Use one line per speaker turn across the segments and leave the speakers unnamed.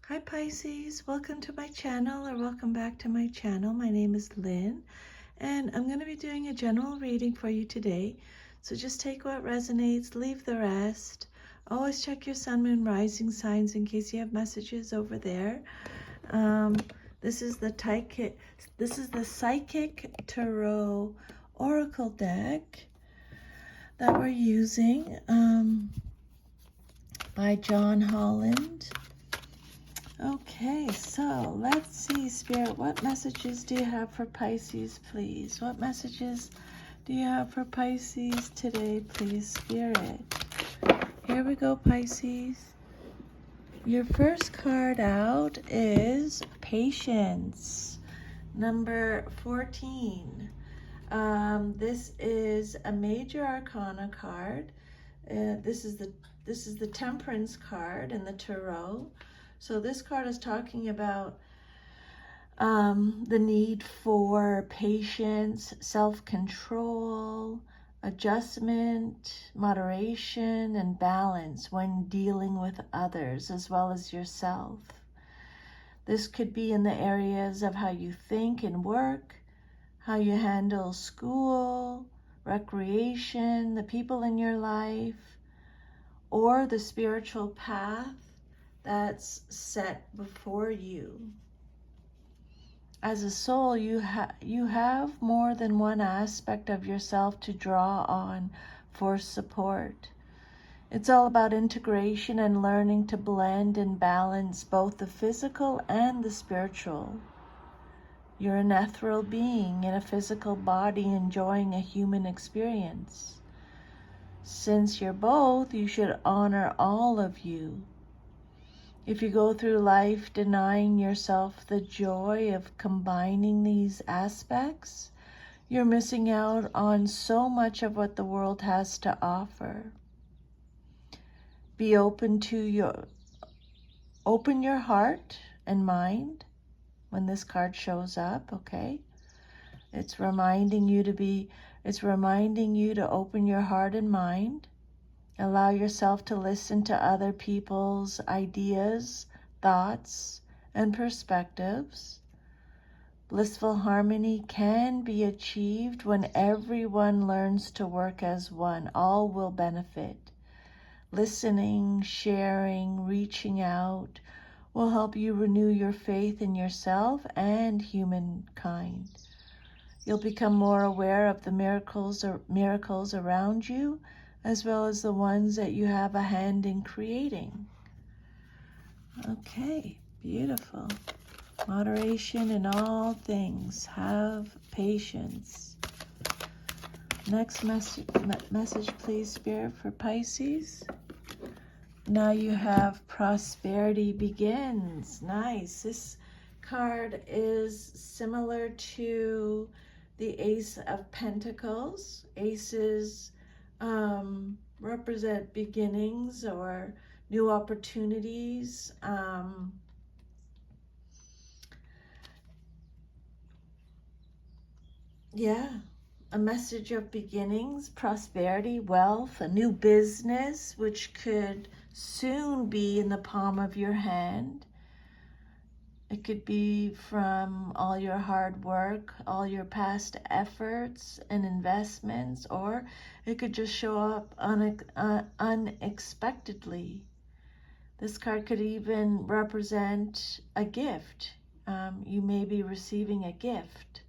Hi Pisces, welcome to my channel or welcome back to my channel. My name is Lynn and I'm going to be doing a general reading for you today. So just take what resonates, leave the rest. Always check your sun, moon, rising signs in case you have messages over there. This is the Psychic Tarot Oracle deck that we're using by John Holland. Okay, so let's see, Spirit, what messages do you have for Pisces, please? What messages do you have for Pisces today, please, Spirit? Here we go, Pisces. Your first card out is Patience, number 14. This is a major arcana card. This is the Temperance card in the Tarot. So this card is talking about the need for patience, self-control, adjustment, moderation, and balance when dealing with others as well as yourself. This could be in the areas of how you think and work, how you handle school, recreation, the people in your life, or the spiritual path that's set before you. As a soul, you have more than one aspect of yourself to draw on for support. It's all about integration and learning to blend and balance both the physical and the spiritual. You're an ethereal being in a physical body enjoying a human experience. Since you're both, you should honor all of you. If you go through life denying yourself the joy of combining these aspects, you're missing out on so much of what the world has to offer. Be open open your heart and mind when this card shows up, okay? It's reminding you to open your heart and mind. Allow yourself to listen to other people's ideas, thoughts, and perspectives. Blissful harmony can be achieved when everyone learns to work as one. All will benefit. Listening, sharing, reaching out will help you renew your faith in yourself and humankind. You'll become more aware of the miracles around you, as well as the ones that you have a hand in creating. Okay, beautiful. Moderation in all things. Have patience. Next message, please, Spirit, for Pisces. Now you have Prosperity Begins. Nice. This card is similar to the Ace of Pentacles. Aces represent beginnings or new opportunities. A message of beginnings, prosperity, wealth, a new business, which could soon be in the palm of your hand. It could be from all your hard work, all your past efforts and investments, or it could just show up unexpectedly. This card could even represent a gift. You may be receiving a gift.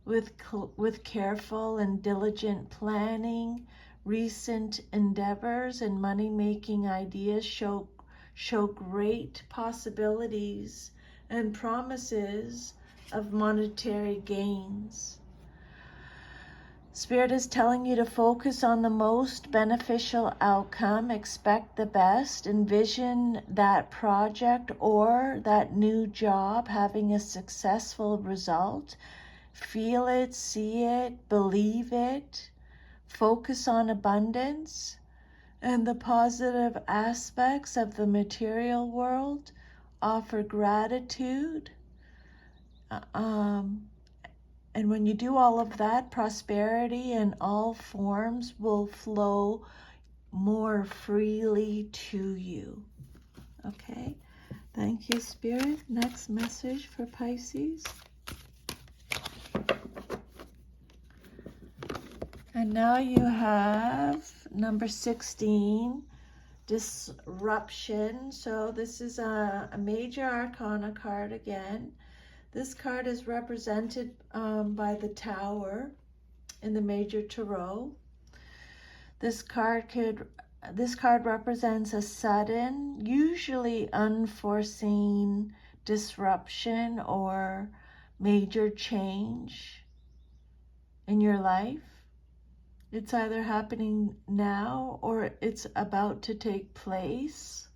With careful and diligent planning, recent endeavors and money-making ideas show great possibilities and promises of monetary gains. Spirit is telling you to focus on the most beneficial outcome, expect the best, envision that project or that new job having a successful result. Feel it, see it, believe it, focus on abundance and the positive aspects of the material world, offer gratitude. And when you do all of that, prosperity in all forms will flow more freely to you. Okay? Thank you, Spirit. Next message for Pisces. And now you have number 16, disruption. So this is a major arcana card again. This card is represented by the Tower in the major tarot. This card represents a sudden, usually unforeseen disruption or major change in your life. It's either happening now or it's about to take place.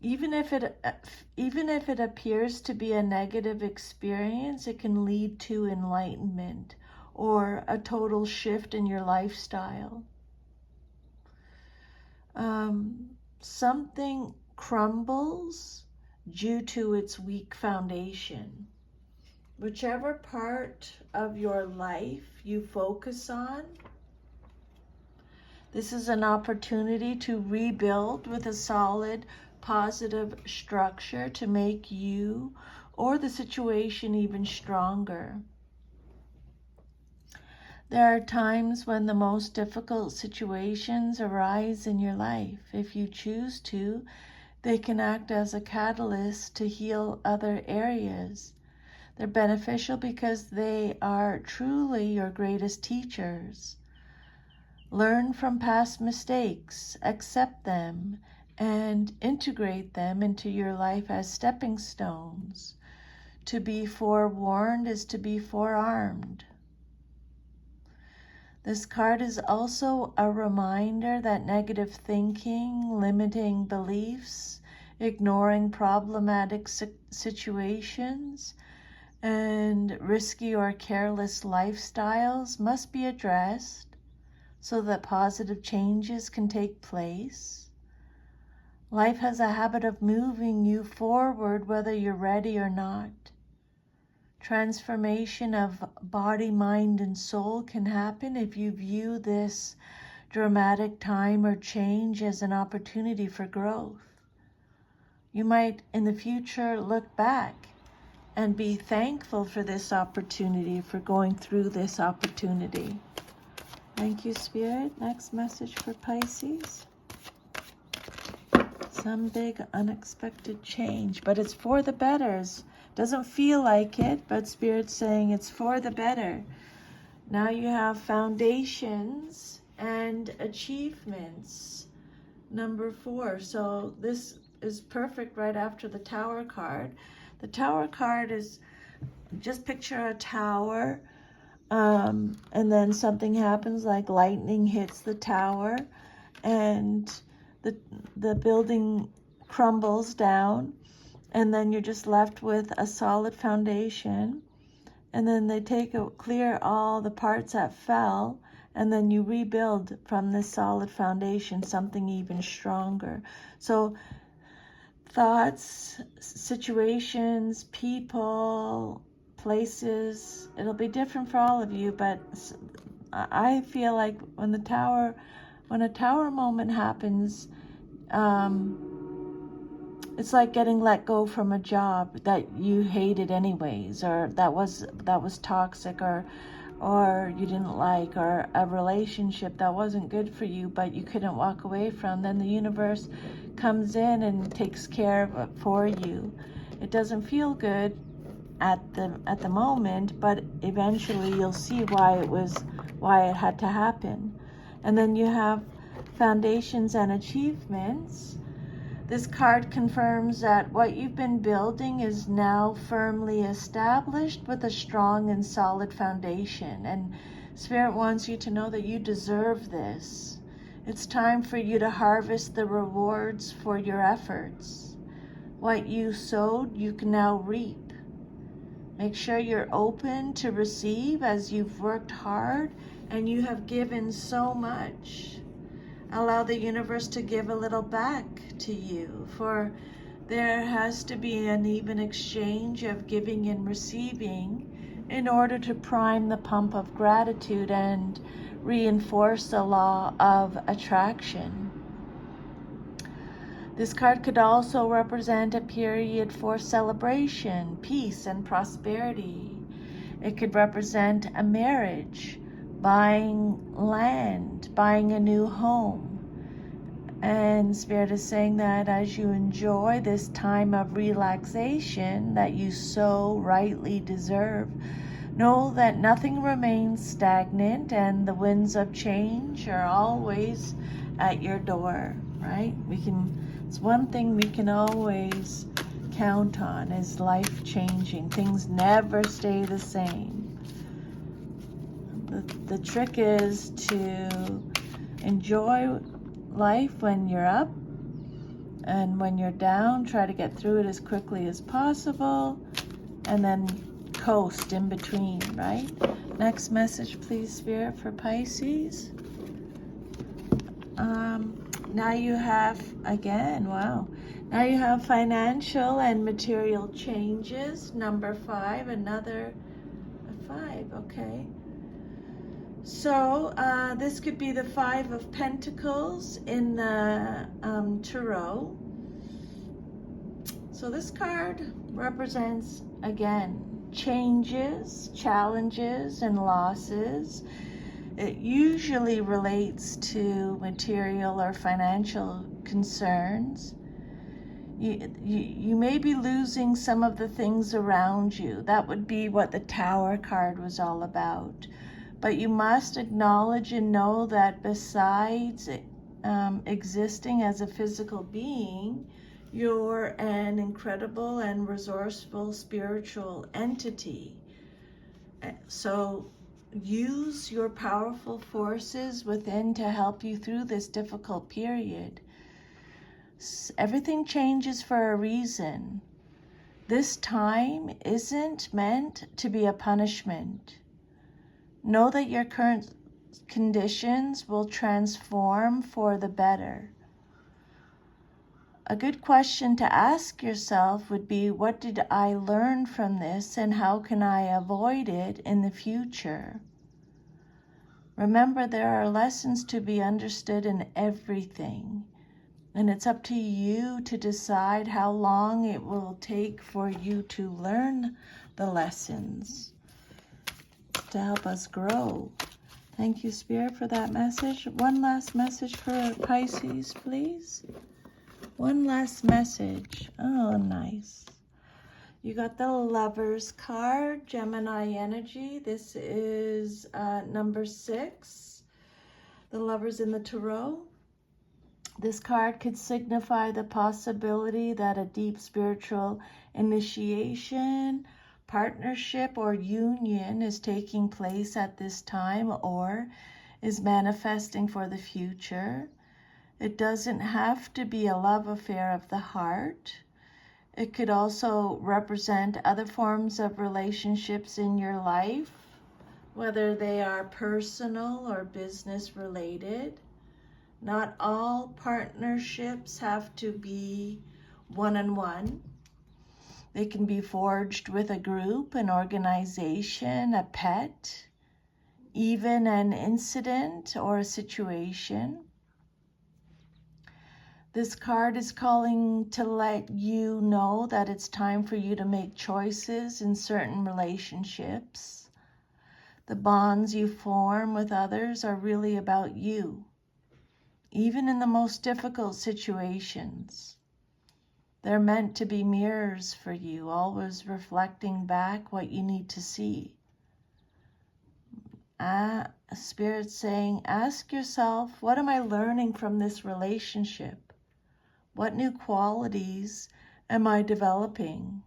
Even if it appears to be a negative experience, it can lead to enlightenment or a total shift in your lifestyle. Something crumbles due to its weak foundation. Whichever part of your life you focus on, this is an opportunity to rebuild with a solid, positive structure to make you or the situation even stronger. There are times when the most difficult situations arise in your life. If you choose to, they can act as a catalyst to heal other areas. They're beneficial because they are truly your greatest teachers. Learn from past mistakes, accept them, and integrate them into your life as stepping stones. To be forewarned is to be forearmed. This card is also a reminder that negative thinking, limiting beliefs, ignoring problematic situations, and risky or careless lifestyles must be addressed so that positive changes can take place. Life has a habit of moving you forward whether you're ready or not. Transformation of body, mind, and soul can happen if you view this dramatic time or change as an opportunity for growth. You might in the future look back and be thankful for this opportunity, for going through this opportunity. Thank you, Spirit. Next message for Pisces. Some big unexpected change, but it's for the better. Doesn't feel like it, but Spirit's saying it's for the better. Now you have foundations and achievements. Number 4. So this is perfect right after the Tower card. The Tower card is, just picture a tower, and then something happens like lightning hits the tower and the building crumbles down, and then you're just left with a solid foundation, and then they clear all the parts that fell, and then you rebuild from this solid foundation something even stronger. So thoughts, situations, people, places, it'll be different for all of you, but I feel like when a tower moment happens, it's like getting let go from a job that you hated anyways, or that was toxic, or you didn't like, or a relationship that wasn't good for you but you couldn't walk away from. Then the universe comes in and takes care of it for you. It doesn't feel good at the moment, but eventually you'll see why it had to happen. And then you have foundations and achievements. This card confirms that what you've been building is now firmly established with a strong and solid foundation. And Spirit wants you to know that you deserve this. It's time for you to harvest the rewards for your efforts. What you sowed, you can now reap. Make sure you're open to receive as you've worked hard and you have given so much. Allow the universe to give a little back to you, for there has to be an even exchange of giving and receiving in order to prime the pump of gratitude and reinforce the law of attraction. This card could also represent a period for celebration, peace, and prosperity. It could represent a marriage, buying land, buying a new home. And Spirit is saying that as you enjoy this time of relaxation that you so rightly deserve, know that nothing remains stagnant and the winds of change are always at your door, right? It's one thing we can always count on is life changing. Things never stay the same. The trick is to enjoy life when you're up, and when you're down, try to get through it as quickly as possible, and then coast in between, right? Next message, please, Spirit, for Pisces. Now you have, again, wow. Now you have financial and material changes. Number 5, another 5, okay. So this could be the 5 of Pentacles in the Tarot. So this card represents, again, changes, challenges, and losses. It usually relates to material or financial concerns. You may be losing some of the things around you. That would be what the Tower card was all about. But you must acknowledge and know that besides existing as a physical being, you're an incredible and resourceful spiritual entity. So use your powerful forces within to help you through this difficult period. Everything changes for a reason. This time isn't meant to be a punishment. Know that your current conditions will transform for the better. A good question to ask yourself would be, what did I learn from this and how can I avoid it in the future? Remember, there are lessons to be understood in everything, and it's up to you to decide how long it will take for you to learn the lessons to help us grow. Thank you, Spirit, for that message. One last message for Pisces, please. One last message. Oh, nice. You got the Lovers card, Gemini energy. This is number 6. The Lovers in the Tarot. This card could signify the possibility that a deep spiritual initiation, partnership, or union is taking place at this time or is manifesting for the future. It doesn't have to be a love affair of the heart. It could also represent other forms of relationships in your life, whether they are personal or business related. Not all partnerships have to be one-on-one. They can be forged with a group, an organization, a pet, even an incident or a situation. This card is calling to let you know that it's time for you to make choices in certain relationships. The bonds you form with others are really about you, even in the most difficult situations. They're meant to be mirrors for you, always reflecting back what you need to see. Spirit saying, ask yourself, what am I learning from this relationship? What new qualities am I developing?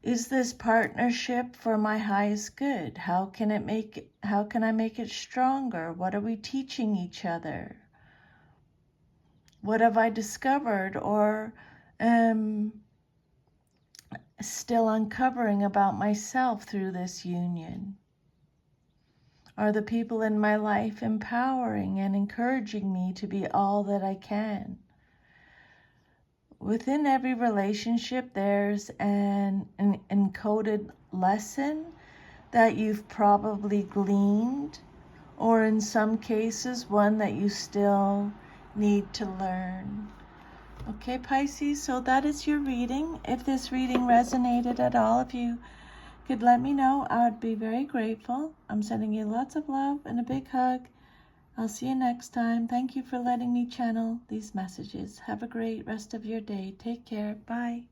Is this partnership for my highest good? How can I make it stronger? What are we teaching each other? What have I discovered or still uncovering about myself through this union? Are the people in my life empowering and encouraging me to be all that I can? Within every relationship, there's an encoded lesson that you've probably gleaned, or in some cases, one that you still need to learn. Okay, Pisces, so that is your reading. If this reading resonated at all, if you could let me know, I would be very grateful. I'm sending you lots of love and a big hug. I'll see you next time. Thank you for letting me channel these messages. Have a great rest of your day. Take care. Bye.